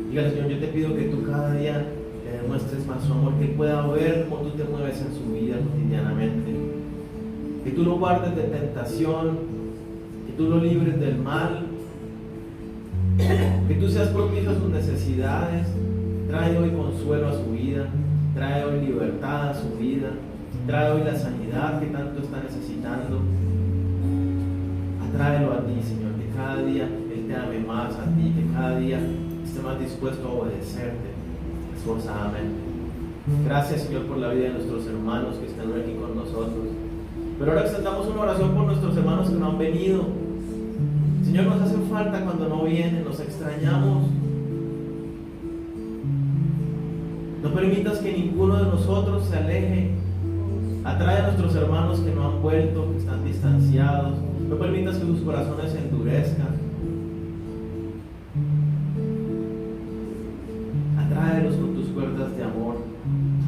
Dígale, Señor, yo te pido que tú cada día le demuestres más su amor, que él pueda ver cómo tú te mueves en su vida cotidianamente. Que tú lo guardes de tentación, que tú lo libres del mal, que tú seas propicio a sus necesidades. Trae hoy consuelo a su vida, trae hoy libertad a su vida, trae hoy la sanidad que tanto está necesitando. Atráelo a ti, Señor, que cada día Él te ame más a ti, que cada día esté más dispuesto a obedecerte esforzadamente. Gracias, Señor, por la vida de nuestros hermanos que están hoy aquí con nosotros. Pero ahora extendamos una oración por nuestros hermanos que no han venido. Señor, nos hacen falta cuando no vienen, nos extrañamos. No permitas que ninguno de nosotros se aleje. Atrae a nuestros hermanos que no han vuelto, que están distanciados. No permitas que sus corazones se endurezcan. Atráelos con tus cuerdas de amor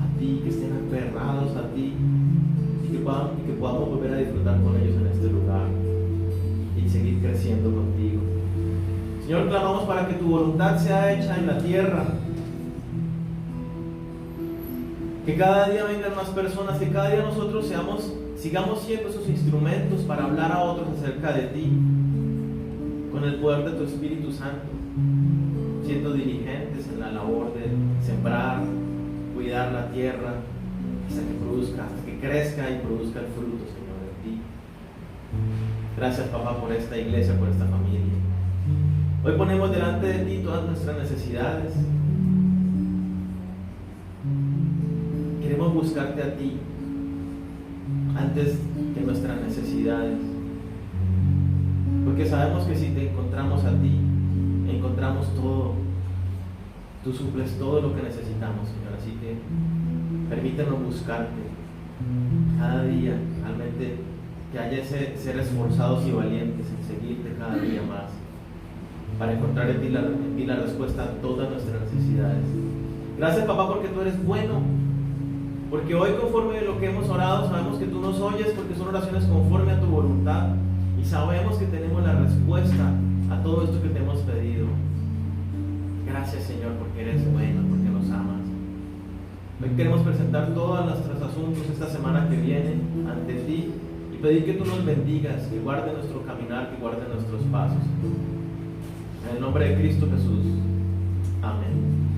a ti, que estén aferrados a ti y que podamos volver a disfrutar con ellos en este lugar y seguir creciendo contigo. Señor, clamamos para que tu voluntad sea hecha en la tierra. Que cada día vengan más personas, que cada día nosotros sigamos siendo esos instrumentos para hablar a otros acerca de ti, con el poder de tu Espíritu Santo, siendo diligentes en la labor de sembrar, cuidar la tierra, hasta que produzca, hasta que crezca y produzca el fruto, Señor, de ti. Gracias, papá, por esta iglesia, por esta familia. Hoy ponemos delante de ti todas nuestras necesidades. Queremos buscarte a ti antes que nuestras necesidades, porque sabemos que si te encontramos a ti, encontramos todo. Tú suples todo lo que necesitamos, Señor. Así que permítanos buscarte cada día que haya ese ser esforzados y valientes en seguirte cada día más, para encontrar en ti la respuesta a todas nuestras necesidades. Gracias, papá, porque tú eres bueno, porque hoy, conforme a lo que hemos orado, sabemos que tú nos oyes, porque son oraciones conforme a tu voluntad, y sabemos que tenemos la respuesta a todo esto que te hemos pedido. Gracias, Señor, porque eres bueno, porque nos amas. Hoy queremos presentar todos nuestros asuntos esta semana que viene ante ti y pedir que tú nos bendigas, que guarde nuestro caminar, que guarde nuestros pasos. En el nombre de Cristo Jesús. Amén.